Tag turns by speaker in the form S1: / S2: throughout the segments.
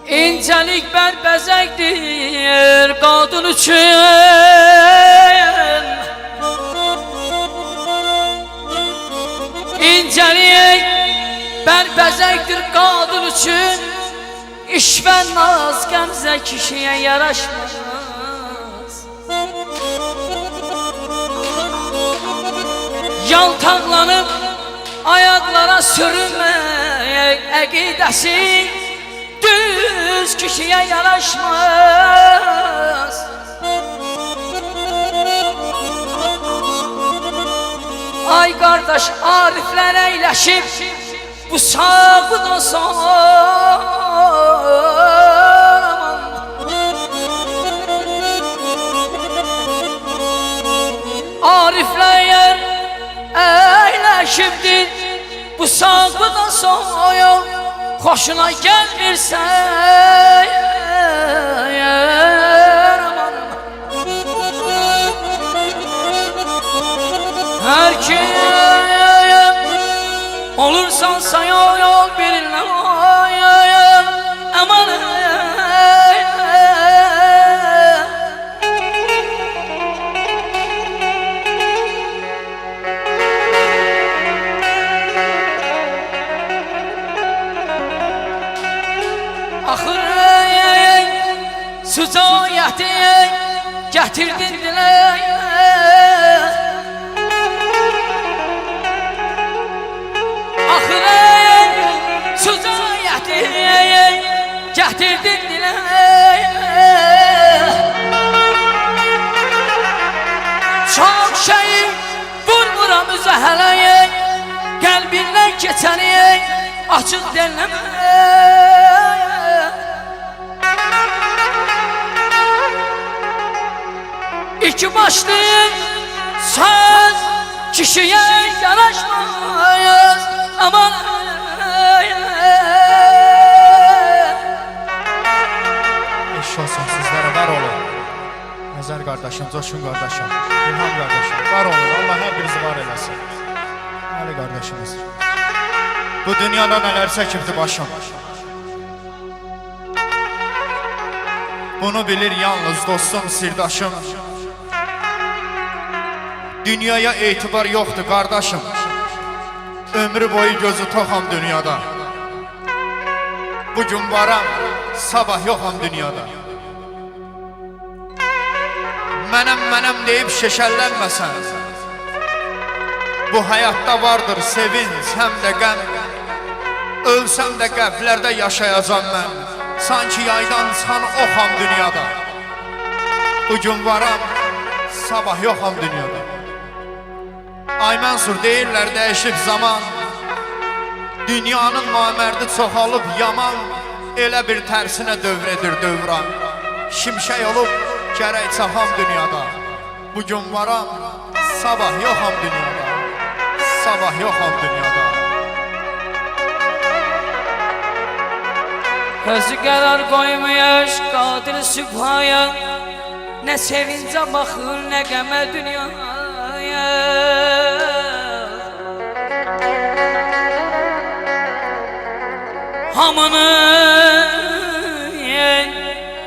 S1: İncelik bərbəzəkdir qadın üçün. İncelik bərbəzəkdir qadın üçün. İş və naz qəmzə kişiyə yaraşmaz. Yaltaqlanıb ayaqlara sürünmək əqidəsi düz kişiyə yaraşmaz. Ay qardaş, ariflər əyləşib bu sağdan saman. Ariflər əyləşibdir bu sağdan saman. Xoşuna gəlmirsə hər kim olursansa yol birinlə aman. Axır sücayəti gətirdin dilə. Axır sücayəti gətirdin dilə. Çox şey vurmuram üzə hələ, qəlbindən keçəni açıq dəlləmə. İki başlı söz kişiye yaraşmaz aman.
S2: Eşk olsun sizlere, var olun. Əzər qardaşım, Coşkun qardaşım, İlham qardaşım, var olun. Allah hər birinizi var eləsin. Ali qardaşımız. Bu dünyada nələr çəkibdi başım. Bunu bilir yalnız dostum, sirdaşım. Dünyaya etibar yoxdur qardaşım. Ömrü boyu gözü toxam dünyada. Bugün varam, sabah yoxam dünyada. Mənəm deyib şeşəllənməsən. Bu həyatda vardır sevinç, həm də qəm. Ölsəm də qəflərdə yaşayacam mən. Sanki yaydan çıxan oxam dünyada. Bugün varam, sabah yoxam dünyada. Ay Mənsur, deyirlər dəyişib zaman. Dünyanın namərdi çoxalıb yaman. Elə bir tərsinə dövr edir dövran. Şimşək olub gərək çaxam dünyada. Bugün varam, sabah yoxam dünyada. Sabah yoxam dünyada.
S1: Özü qərar qoymuş qadir sübhaya. Nə sevincə baxır, nə qəmə dünyaya. Hamının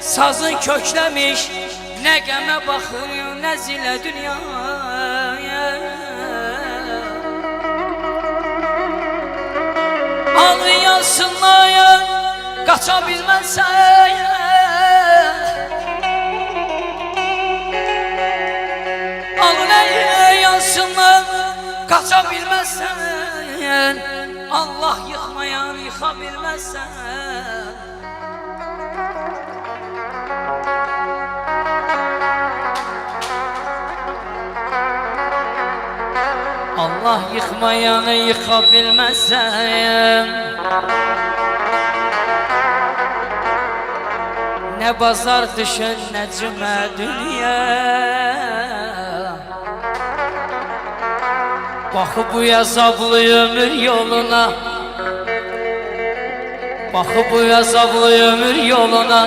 S1: sazın kökləmiş, nə qəmə baxır, nə zilə dünyaya. Ağlayasınlar, qaça bilməzsən. Ağlayansınlar, qaça bilməzsən. Allah yıxmayan yıxa bilməzsən. Allah yıxmayanı yıxa bilməzsən. Nə bazar düşün, nə cümə dünya. Baxıb bu yazablı ömür yoluna. Baxıb bu yazablı ömür yoluna.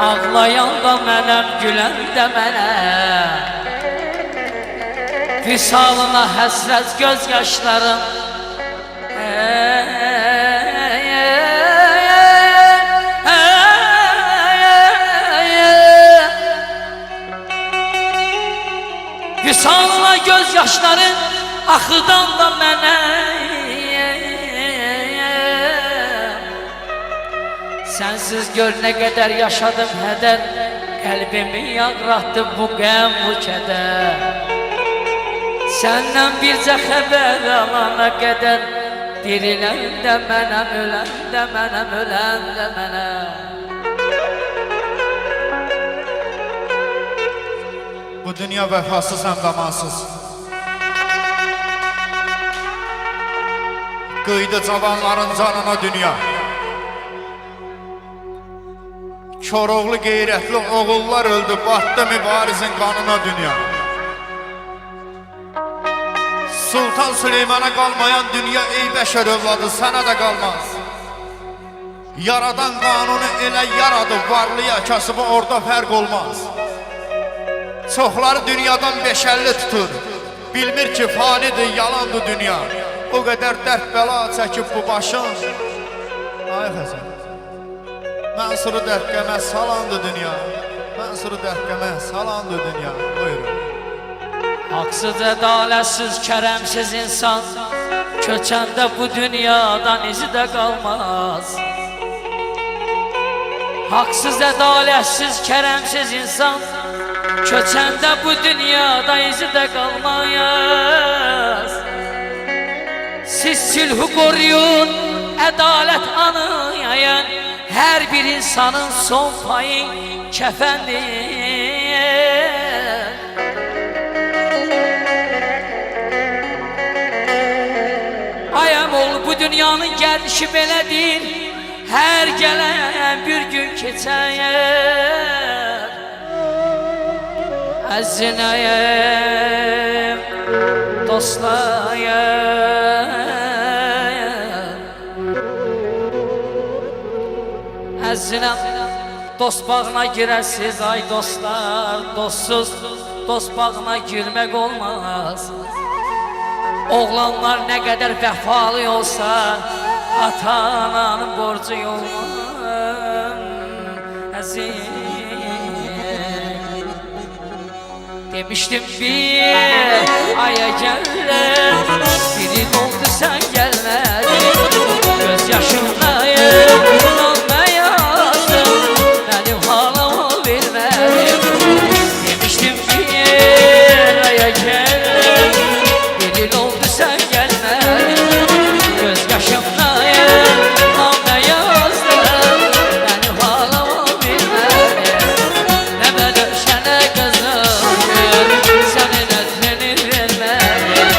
S1: Ağlayan da mənəm, gülən də mənəm. Visalına həsrət göz yaşlarım. salma göz yaşları axıdan da mənə. Sensiz gör ne kadar yaşadım heder, kalbimi yağrattı bu qəm, bu kədər. Senden bircə xəbər alana qədər, dirilən də mənəm, ölən də mənəm, ölən də mənəm.
S2: Bu dünya vəfasız həm zamansız. Qıydı cavanların canına dünya. Koroğlu qeyrətli oğullar öldü, batdı mübarizin qanına dünya. Sultan Süleymana qalmayan dünya, ey bəşər övladı, sənə də qalmaz. Yaradan qanunu elə yaradı, varlıya kasıbı orada fərq olmaz. Çoxları dünyadan beşəlli tutur, bilmir ki fanidir, yalandır dünya. O qədər dərd bəla çəkib bu başın. Ay Xəzər, Mənsuru dərd-qəmə salandı dünya. Mənsuru dərd-qəmə salandı dünya. Buyurun.
S1: Haksız, ədalətsiz, kərəmsiz insan köçəndə bu dünyadan izi də qalmaz. Haksız, ədalətsiz, kərəmsiz insan köçəndə bu dünyada izi də qalmaz. Siz sülhü qoruyun, ədalət anıyayın. Hər bir insanın son payı kəfəndir. Ayam ol, bu dünyanın gəlişi belədir. Hər gələn bir gün keçər. Əzinəyəm, dostlayəm. Əzinəm, dost bağına girəsiz ay dostlar. Dostsuz, dost bağına girmək olmaz. Oğlanlar nə qədər vəfalı olsa, ata-ananın borcu olmaz. Əzim, demiştim bir aya gələr, bir il oldu sən gəlmədin. Göz yaşımdayım, alma yazdım, mənim halımı vermədim. Demiştim bir aya gələr, bir il oldu sən gəlmədin. Göz yaşımdayım, alma yazdım, mənim halımı vermədim. Nə mən öşənə qızım, sənin ətrini vermədim.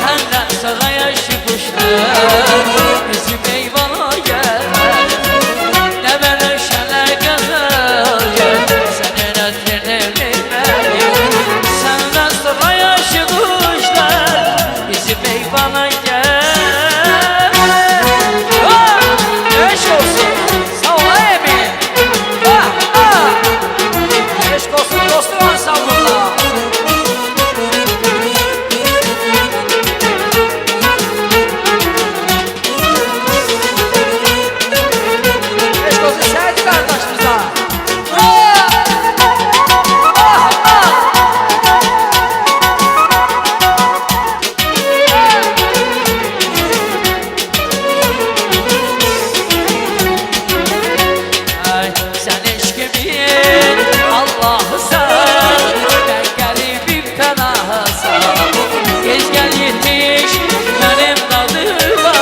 S1: Səndən sonra yaşı quşlar, bizim eyvana gəlmədim. Nə mən öşənə qızım, sənin ətrini vermədim. Səndən sonra yaşı quşlar, bizim eyvana gəlmədim. Eş olsun, sağ ol emin. Eş olsun, dostum var sağ olun. Eş olsun, Səyid qardaşımıza. Ay, sən eşkimin Allah'ısan, ben qəribim pənahısan. Gez gəl yetiş, mənim dadıma,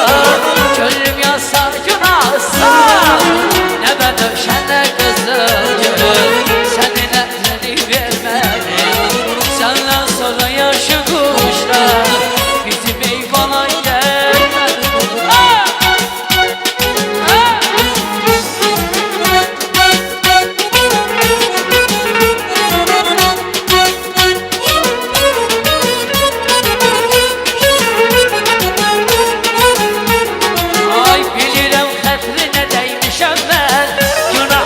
S1: gönlüm yansa günahsan. Nə mən öşənə qızım, sənin ətrini vermədim. Səndən sonra yaşı quşlar, bizim eyvana gəlmədim. Ay bilirəm xətrinə dəymişəm mən, günah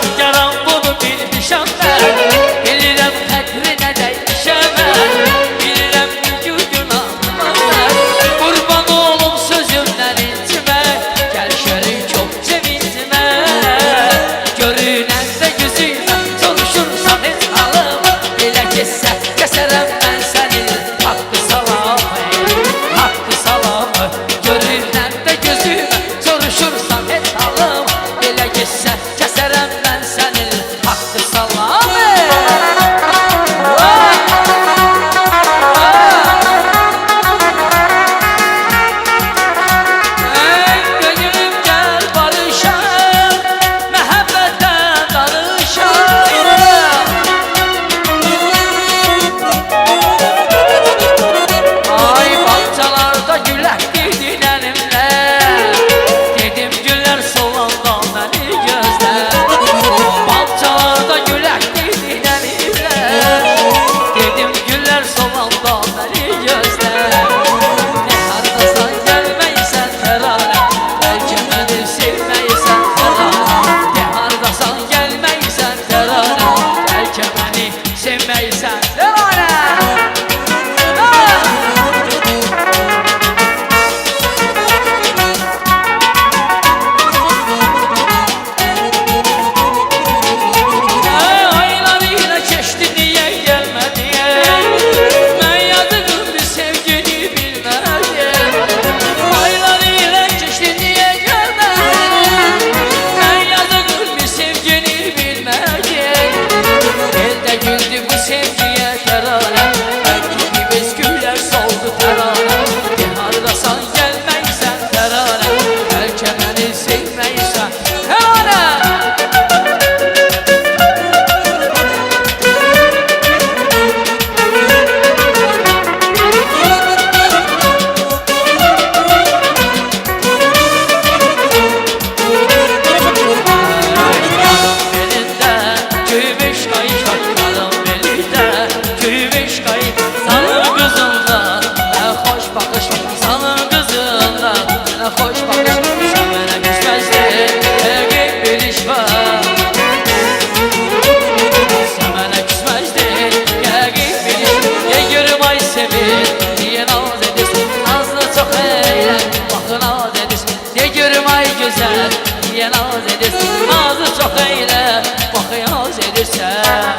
S1: sevgiye terane Kalbimiz güller soldu terane Hardasan gelmeysen terane Belki beni sevmeysen terane Hoş bakış, sen bana küsmezdin, erkek bir iş var. Sen bana küsmezdin, erkek bir iş. Ye yürüm ay sevin, diye naz edirsin, nazlı çok eyle, bakın naz edirsin. Ye yürüm ay güzel, diye naz edirsin, nazlı çok eyle, bakın naz edirsen.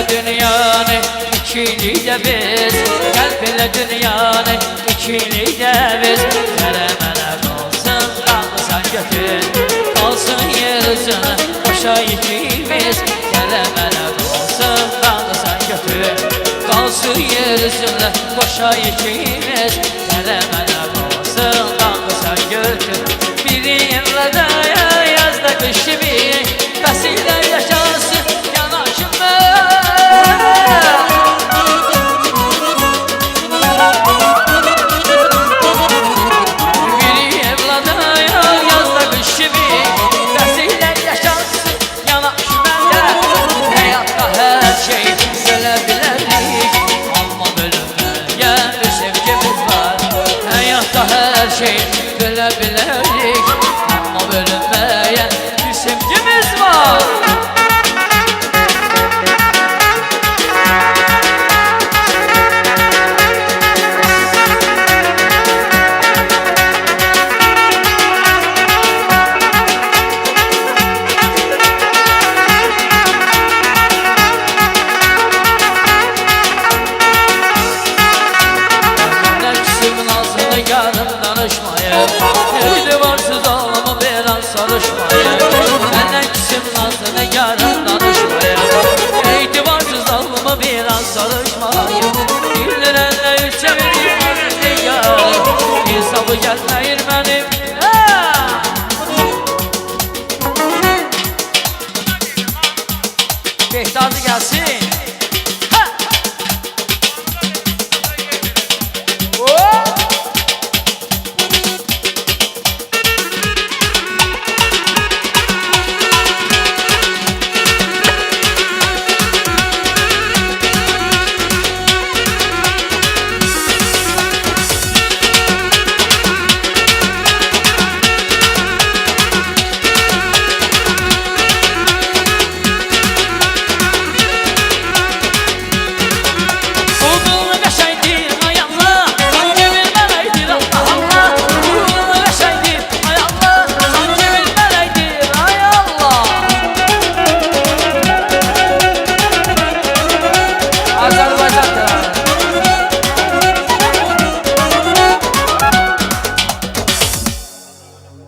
S1: Dünyanı ikili de biz Kalbinle dünyanı ikili de biz Veremene kalsın kalsan götür Kalsın yeryüzüne boşa ikimiz Veremene kalsın kalsan götür Kalsın yeryüzüne boşa ikimiz Veremene kalsın kalsan götür Biri yerlerde yazda kış gibi Vesile yaşarsın yanaşımda her şey bilebilirlik Ama bölünmeyen bir sevgimiz var yarım danışmayı Evli varsız ağlamı bir an sarışmayı Benden küsüm nazını yarım danışmayı Evli varsız ağlamı bir an sarışmayı Birler elle üç çevireyim yarım İnsafı gelmeyir benim Behtazı gelsin